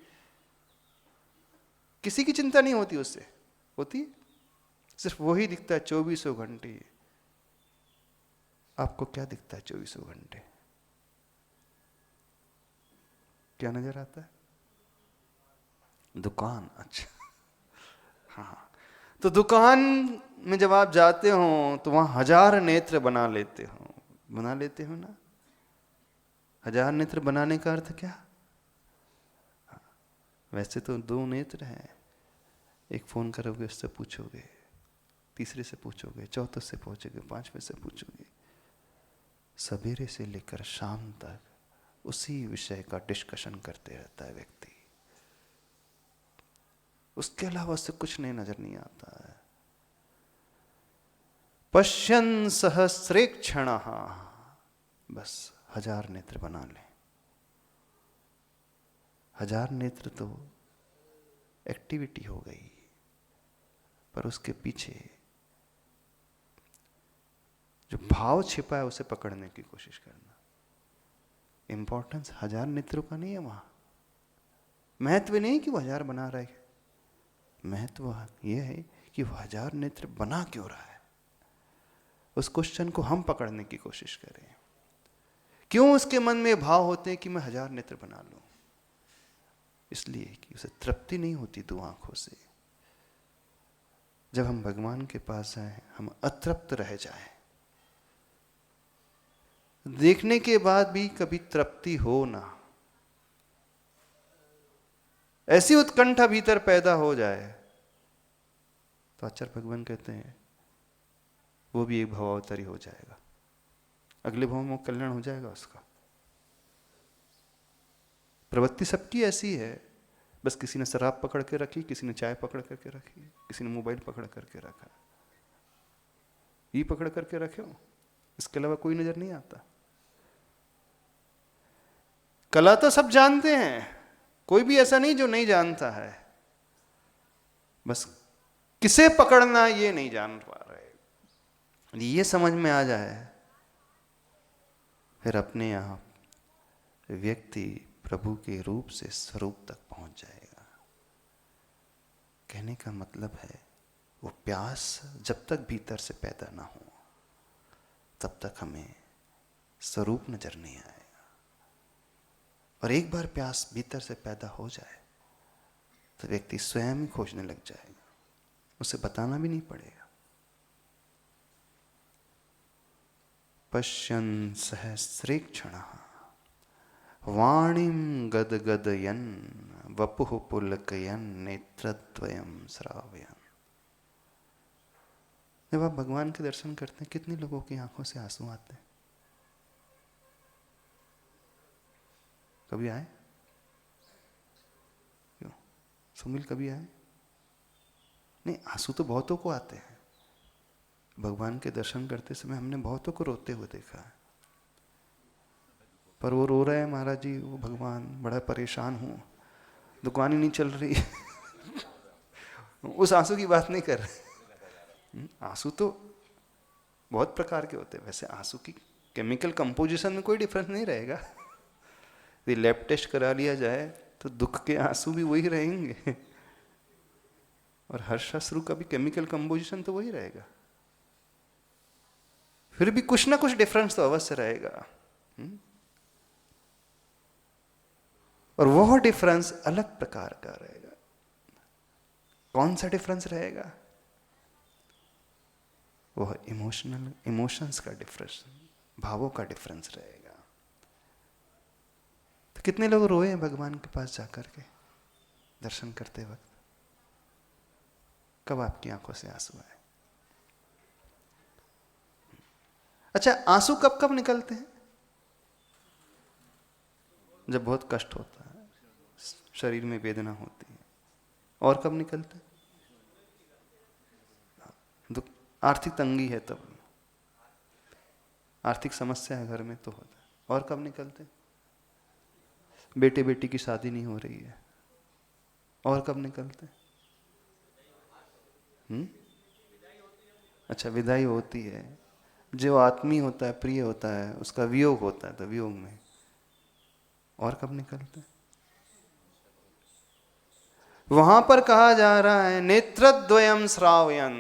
किसी की चिंता नहीं होती उससे, होती सिर्फ वही दिखता है 24 घंटे। आपको क्या दिखता है 24 घंटे? क्या नजर आता है? दुकान। अच्छा, हाँ। तो दुकान में जब आप जाते हो तो वहां 1000 नेत्र बना लेते हो ना। 1000 नेत्र बनाने का अर्थ क्या? वैसे तो 2 नेत्र हैं, एक फोन करोगे उससे पूछोगे, तीसरे से पूछोगे, चौथे से पूछोगे, 5वें से पूछोगे। सवेरे से लेकर शाम तक उसी विषय का डिस्कशन करते रहता है व्यक्ति। उसके अलावा उससे कुछ नहीं, नजर नहीं आता है। पश्यन् सहस्रेक्षणः, बस 1000 नेत्र बना ले। 1000 नेत्र तो एक्टिविटी हो गई, पर उसके पीछे जो भाव छिपा है उसे पकड़ने की कोशिश करना। इंपॉर्टेंस 1000 नेत्रों का नहीं है वहां। महत्व नहीं कि वो 1000 बना रहा है, महत्व यह है कि वो 1000 नेत्र बना क्यों रहा है। उस क्वेश्चन को हम पकड़ने की कोशिश करें। क्यों उसके मन में भाव होते हैं कि मैं 1000 नेत्र बना लूं? इसलिए कि उसे तृप्ति नहीं होती 2 आंखों से। जब हम भगवान के पास आए, हम अतृप्त रह जाएं, देखने के बाद भी कभी तृप्ति हो ना, ऐसी उत्कंठा भीतर पैदा हो जाए, तो आचार्य भगवान कहते हैं वो भी एक भवावतारी हो जाएगा। अगले भाव में कल्याण हो जाएगा उसका। प्रवृत्ति सबकी ऐसी है, बस किसी ने शराब पकड़ के रखी, किसी ने चाय पकड़ करके रखी, किसी ने मोबाइल पकड़ करके रखा, ये पकड़ करके रखे हो, इसके अलावा कोई नजर नहीं आता। कला तो सब जानते हैं, कोई भी ऐसा नहीं जो नहीं जानता है, बस किसे पकड़ना ये नहीं जान पा रहे। ये समझ में आ जाए, फिर अपने आप व्यक्ति प्रभु के रूप से स्वरूप तक पहुंच जाएगा। कहने का मतलब है, वो प्यास जब तक भीतर से पैदा ना हो तब तक हमें स्वरूप नजर नहीं आएगा। और एक बार प्यास भीतर से पैदा हो जाए तो व्यक्ति स्वयं ही खोजने लग जाएगा, उसे बताना भी नहीं पड़ेगा। पश्यन् सहस्रेक्षणः वाणीं गदगदयन् वपुः पुलकयन् नेत्रद्वयं श्रावयन्। जब आप भगवान के दर्शन करते हैं, कितने लोगों की आंखों से आंसू आते हैं? कभी आए? क्यों सुमिल, कभी आए? नहीं, आंसू तो बहुतों को आते हैं। भगवान के दर्शन करते समय हमने बहुतों को रोते हुए देखा है, पर वो रो रहे हैं, महाराज जी वो भगवान बड़ा परेशान हूँ, दुकान ही नहीं चल रही उस आंसू की बात नहीं कर रहे। आंसू तो बहुत प्रकार के होते हैं। वैसे आंसू की केमिकल कंपोजिशन में कोई डिफरेंस नहीं रहेगा। यदि लैब टेस्ट करा लिया जाए तो दुख के आंसू भी वही रहेंगे और हर्षाश्रु का भी केमिकल कंपोजिशन तो वही रहेगा। फिर भी कुछ ना कुछ डिफरेंस तो अवश्य रहेगा। और वह डिफरेंस अलग प्रकार का रहेगा। कौन सा डिफरेंस रहेगा? वह इमोशंस का डिफरेंस, भावों का डिफरेंस रहेगा। तो कितने लोग रोए हैं भगवान के पास जाकर के दर्शन करते वक्त? कब आपकी आंखों से आंसू आए? अच्छा, आंसू कब कब निकलते हैं? जब बहुत कष्ट होता है, शरीर में वेदना होती है। और कब निकलते हैं? दुख, आर्थिक तंगी है तब, आर्थिक समस्या है घर में तो होता है। और कब निकलते हैं? बेटे बेटी की शादी नहीं हो रही है। और कब निकलते हैं? अच्छा, विदाई होती है, जो आत्मीय होता है, प्रिय होता है, उसका वियोग होता है, तो वियोग में। और कब निकलते हैं? वहां पर कहा जा रहा है नेत्रद्वयम श्रावयन,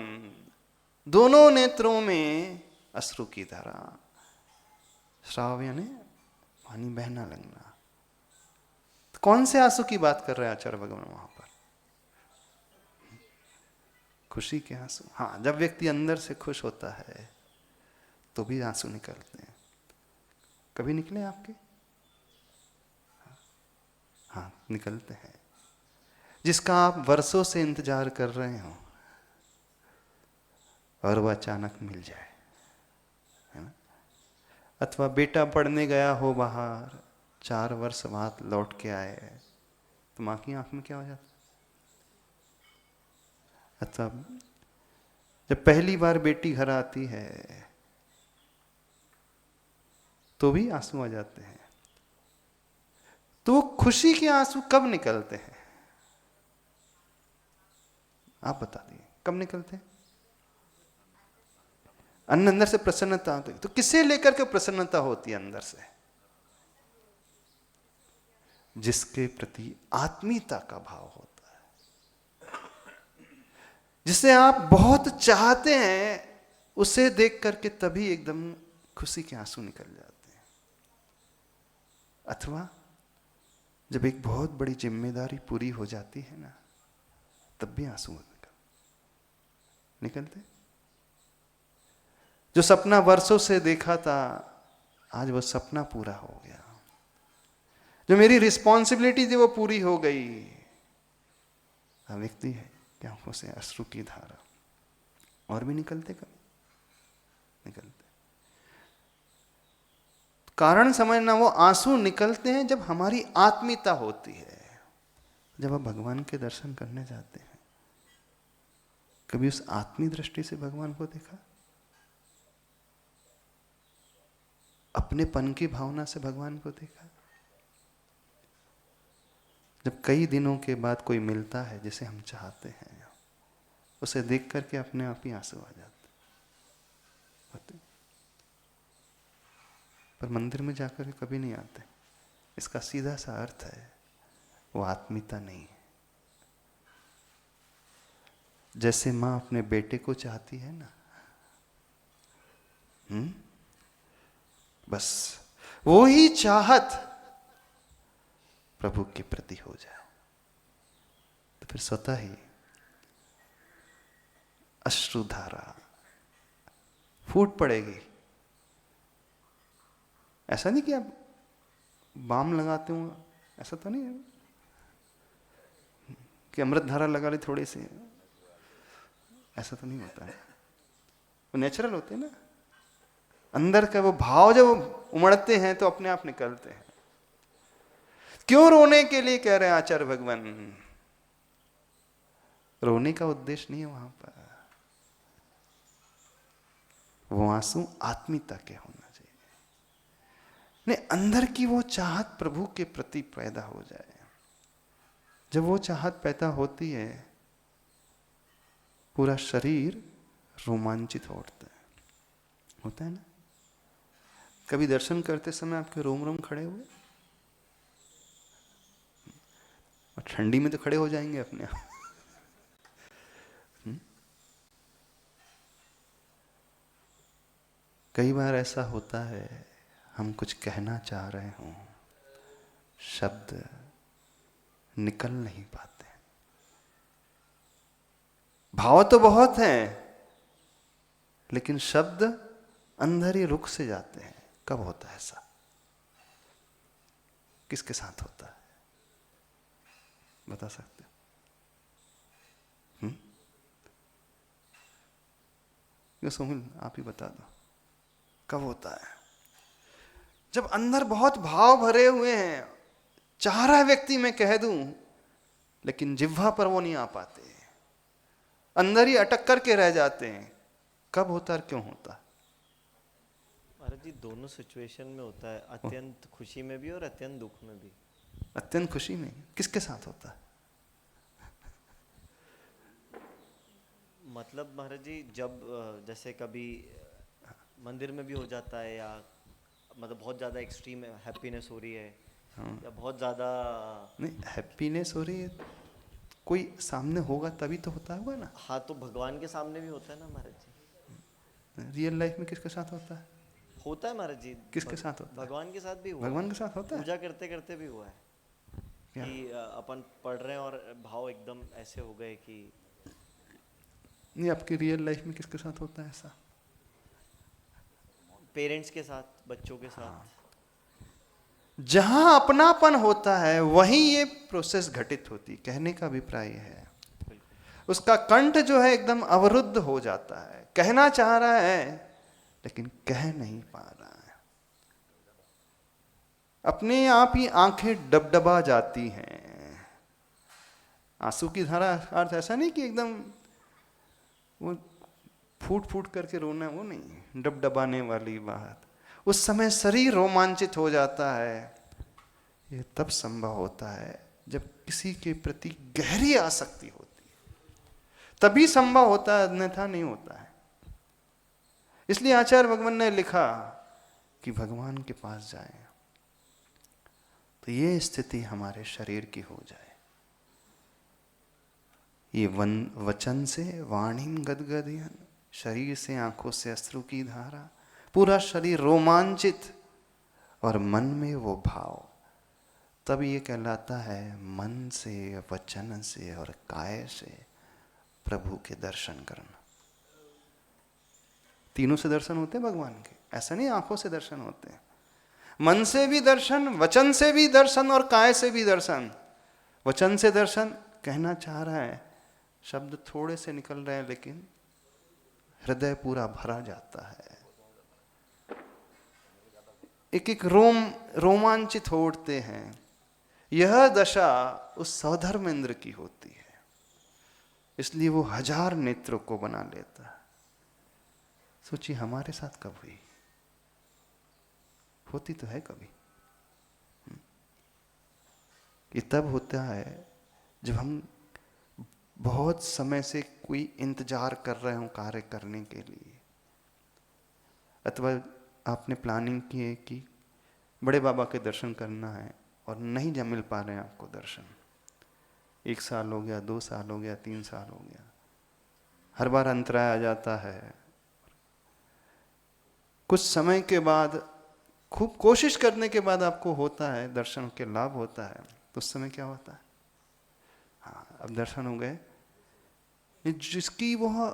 दोनों नेत्रों में अश्रु की धारा। श्रावयन है पानी बहना लगना। तो कौन से आंसू की बात कर रहे हैं आचार्य भगवान वहां पर? खुशी के आंसू। हाँ, जब व्यक्ति अंदर से खुश होता है तो भी आंसू निकलते हैं। कभी निकले आपके? हाँ, निकलते हैं। जिसका आप वर्षों से इंतजार कर रहे हो और वह अचानक मिल जाए, है ना? अथवा बेटा पढ़ने गया हो बाहर, 4 वर्ष बाद लौट के आए, तो माँ की आंख में क्या हो जाता? अथवा जब पहली बार बेटी घर आती है तो भी आंसू आ जाते हैं। तो खुशी के आंसू कब निकलते हैं? आप बता दिए कब निकलते हैं? अंदर से प्रसन्नता होती है। तो किसे लेकर के प्रसन्नता होती है अंदर से? जिसके प्रति आत्मीयता का भाव होता है, जिसे आप बहुत चाहते हैं, उसे देख करके तभी एकदम खुशी के आंसू निकल जाते हैं। अथवा जब एक बहुत बड़ी जिम्मेदारी पूरी हो जाती है ना, तब भी आंसू निकलते। जो सपना वर्षों से देखा था, आज वो सपना पूरा हो गया। जो मेरी रिस्पॉन्सिबिलिटी थी वो पूरी हो गई। व्यक्ति है कि आंखों से अश्रु की धारा। और भी निकलते कभी? निकलते। कारण समझना, वो आंसू निकलते हैं जब हमारी आत्मीयता होती है। जब आप भगवान के दर्शन करने जाते हैं, कभी उस आत्मीय दृष्टि से भगवान को देखा? अपनेपन की भावना से भगवान को देखा? जब कई दिनों के बाद कोई मिलता है जिसे हम चाहते हैं, उसे देख करके अपने आप ही आंसू आ जाते होते। पर मंदिर में जाकर कभी नहीं आते। इसका सीधा सा अर्थ है वो आत्मीयता नहीं है। जैसे मां अपने बेटे को चाहती है ना, बस वो ही चाहत प्रभु के प्रति हो जाए, तो फिर स्वतः ही अश्रुधारा फूट पड़ेगी। ऐसा नहीं कि आप बाम लगाते हो, ऐसा तो नहीं है कि अमृत धारा लगा ली थोड़ी सी, ऐसा तो नहीं होता है। वो नेचुरल होते हैं ना, अंदर का वो भाव जब उमड़ते हैं तो अपने आप निकलते हैं। क्यों रोने के लिए कह रहे हैं आचार्य भगवान? रोने का उद्देश्य नहीं है वहां पर। वो आंसू आत्मीयता के होना चाहिए, नहीं अंदर की वो चाहत प्रभु के प्रति पैदा हो जाए। जब वो चाहत पैदा होती है, पूरा शरीर रोमांचित होता है ना। कभी दर्शन करते समय आपके रोम रोम खड़े हुए? और ठंडी में तो खड़े हो जाएंगे अपने आप। कई बार ऐसा होता है, हम कुछ कहना चाह रहे हों, शब्द निकल नहीं पाते। भाव तो बहुत हैं, लेकिन शब्द अंदर ही रुक से जाते हैं। कब होता है ऐसा? किसके साथ होता है? बता सकते हो? सुमिल, आप ही बता दो, कब होता है? जब अंदर बहुत भाव भरे हुए हैं, चाह रहा है व्यक्ति मैं कह दूं, लेकिन जिह्वा पर वो नहीं आ पाते, अंदर ही अटक करके रह जाते हैं। कब होता है, क्यों होता है? महाराज जी दोनों सिचुएशन में होता है, अत्यंत खुशी में भी और अत्यंत दुख में भी। अत्यंत खुशी में किसके साथ होता है? मतलब महाराज जी जब जैसे कभी मंदिर में भी हो जाता है, या मतलब बहुत ज़्यादा एक्सट्रीम हैप्पीनेस हो रही है, या बहुत ज़्यादा नहीं, हैप्पीनेस हो रही है, कोई सामने होगा तभी तो होता होगा ना। हाँ, तो भगवान के सामने भी होता है ना महाराज जी। रियल लाइफ में किसके साथ होता है? होता है महाराज जी। किसके साथ होता है? भगवान के साथ भी हुआ भगवान है। के साथ होता है? पूजा करते करते भी हुआ है क्या? कि अपन पढ़ रहे हैं और भाव एकदम ऐसे हो गए कि नहीं, आपकी रियल लाइफ में किसके साथ होता है ऐसा? पेरेंट्स के साथ, बच्चों के साथ। जहां अपनापन होता है वहीं ये प्रोसेस घटित होती। कहने का अभिप्राय है, उसका कंठ जो है एकदम अवरुद्ध हो जाता है, कहना चाह रहा है लेकिन कह नहीं पा रहा है। अपने आप ही आंखें डबडबा जाती हैं। आंसू की धारा अर्थ ऐसा नहीं कि एकदम वो फूट फूट करके रोना, वो नहीं, डबडबाने वाली बात। उस समय शरीर रोमांचित हो जाता है। ये तब संभव होता है जब किसी के प्रति गहरी आसक्ति होती है, तभी संभव होता है, अन्यथा नहीं होता है। इसलिए आचार्य भगवान ने लिखा कि भगवान के पास जाएं तो ये स्थिति हमारे शरीर की हो जाए। ये वचन से वाणी गदगदियन, शरीर से आंखों से अश्रु की धारा, पूरा शरीर रोमांचित और मन में वो भाव, तब ये कहलाता है मन से, वचन से और काय से प्रभु के दर्शन करना। तीनों से दर्शन होते हैं भगवान के, ऐसा नहीं आंखों से दर्शन होते हैं। मन से भी दर्शन, वचन से भी दर्शन और काय से भी दर्शन। वचन से दर्शन, कहना चाह रहा है, शब्द थोड़े से निकल रहे हैं लेकिन हृदय पूरा भरा जाता है। एक एक रोमांचित हो उठते हैं। यह दशा उस सौधर्म इंद्र की होती है, इसलिए वो 1000 नेत्रों को बना लेता है। सोचिए हमारे साथ कब हुई? होती तो है कभी। ये तब होता है जब हम बहुत समय से कोई इंतजार कर रहे हो कार्य करने के लिए, अथवा आपने प्लानिंग की है कि बड़े बाबा के दर्शन करना है और नहीं जब मिल पा रहे हैं आपको दर्शन। 1 साल हो गया, 2 साल हो गया, 3 साल हो गया, हर बार अंतराय आ जाता है। कुछ समय के बाद, खूब कोशिश करने के बाद आपको होता है, दर्शन के लाभ होता है, तो उस समय क्या होता है? हाँ, अब दर्शन हो गए, जिसकी वह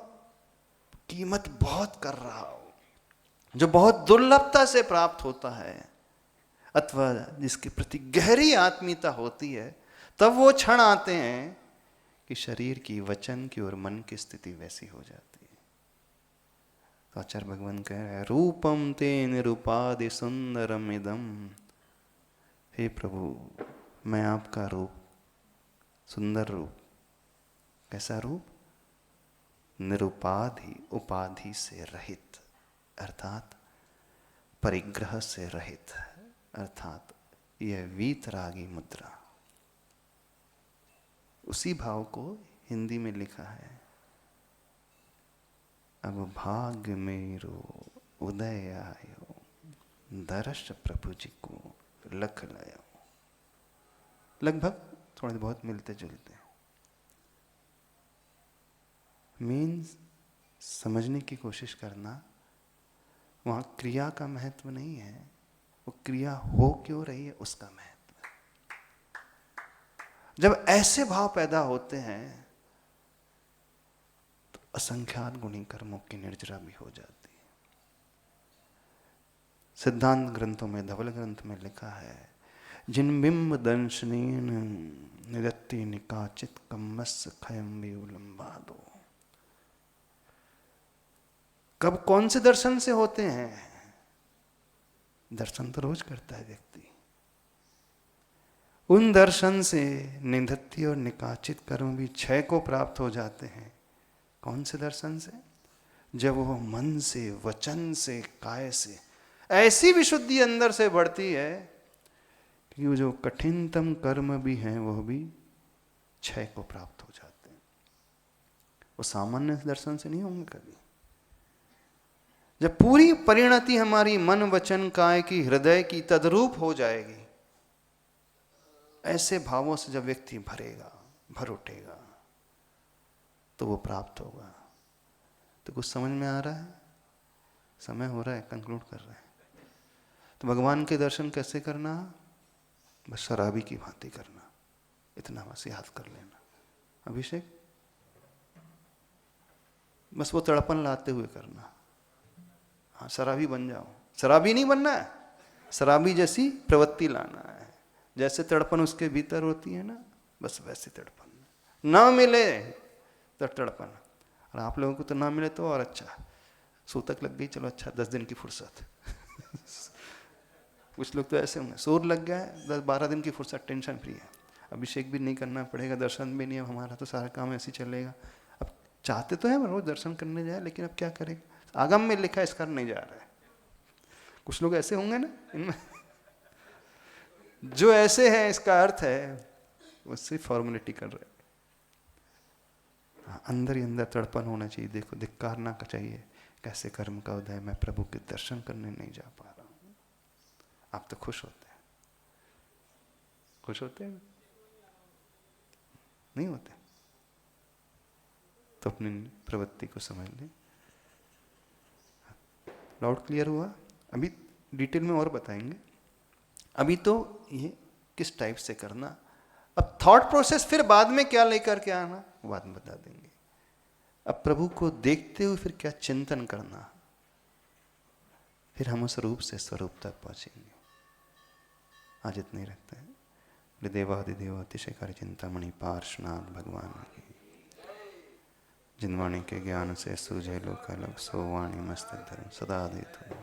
कीमत बहुत कर रहा हो, जो बहुत दुर्लभता से प्राप्त होता है, अथवा जिसके प्रति गहरी आत्मीयता होती है, तब वो क्षण आते हैं कि शरीर की, वचन की और मन की स्थिति वैसी हो जाती है। तो आचार्य भगवान कह रहे हैं, रूपम ते निरूपादि सुंदरम इदम। हे प्रभु, मैं आपका रूप, सुंदर रूप, कैसा रूप? निरुपाधि, उपाधि से रहित, अर्थात परिग्रह से रहित, अर्थात यह वीतरागी मुद्रा। उसी भाव को हिंदी में लिखा है, अब भाग्य मेरो उदय आयो, दर्श प्रभु जी को लख लयो। लगभग थोड़े बहुत मिलते जुलते हैं। मीन्स समझने की कोशिश करना, वहां क्रिया का महत्व नहीं है, वो क्रिया हो क्यों रही है उसका महत्व है। जब ऐसे भाव पैदा होते हैं तो असंख्यात गुणी कर्मों की निर्जरा भी हो जाती है। सिद्धांत ग्रंथों में, धवल ग्रंथ में लिखा है, जिन बिंब दंशनेन निरत्ति निकाचित कम्मस्य खयम विउलंबादो। कब कौन से दर्शन से होते हैं? दर्शन तो रोज करता है व्यक्ति। उन दर्शन से निधत्ति और निकाचित कर्म भी क्षय को प्राप्त हो जाते हैं। कौन से दर्शन से? जब वो मन से, वचन से, काय से ऐसी विशुद्धि अंदर से बढ़ती है कि वो जो कठिनतम कर्म भी हैं वो भी क्षय को प्राप्त हो जाते हैं। वो सामान्य दर्शन से नहीं होंगे कभी। जब पूरी परिणति हमारी मन, वचन, काय की, हृदय की तद्रूप हो जाएगी, ऐसे भावों से जब व्यक्ति भरेगा, भर उठेगा, तो वो प्राप्त होगा। तो कुछ समझ में आ रहा है? समय हो रहा है, कंक्लूड कर रहे हैं। तो भगवान के दर्शन कैसे करना? बस शराबी की भांति करना, इतना बस याद कर लेना। अभिषेक, बस वो तड़पन लाते हुए करना। हाँ, शराबी बन जाओ। शराबी नहीं बनना है, शराबी जैसी प्रवृत्ति लाना है। जैसे तड़पन उसके भीतर होती है ना, बस वैसे तड़पन। ना मिले तो तड़पन, और आप लोगों को तो ना मिले तो और अच्छा, सूतक लग गई, चलो अच्छा 10 दिन की फुर्सत। कुछ लोग तो ऐसे होंगे, सूर लग गया है, 10-12 दिन की फुर्सत, टेंशन फ्री है, अभिषेक भी नहीं करना पड़ेगा, दर्शन भी नहीं, अब हमारा तो सारा काम ऐसे ही चलेगा। अब चाहते तो है रोज दर्शन करने जाए, लेकिन अब क्या करेगा? आगम में लिखा है इस कर नहीं जा रहा है। कुछ लोग ऐसे होंगे ना इनमें। जो ऐसे हैं, इसका अर्थ है वो सिर्फ फॉर्मेलिटी कर रहे हैं। अंदर ही अंदर तड़पन होना चाहिए। देखो, धिक्कारना का चाहिए, कैसे कर्म का उदय, मैं प्रभु के दर्शन करने नहीं जा पा रहा हूं। आप तो खुश होते हैं, खुश होते हैं? नहीं होते? तो अपनी प्रवृत्ति को समझ लें। डाउट क्लियर हुआ? अभी डिटेल में और बताएंगे। अभी तो ये किस टाइप से करना, अब थॉट प्रोसेस फिर बाद में क्या लेकर के आना, बाद में बता देंगे। अब प्रभु को देखते हुए फिर क्या चिंतन करना, फिर हम उस रूप से स्वरूप तक पहुंचेंगे। आज इतने ही रखते हैं। देवादिदेव अतिशयकारी चिंतामणि पार्श्वनाथ भगवान की, जिनवाणी के ज्ञान से सूझे लोक अलग, सो वाणी मस्त धर्म सदा देत हो।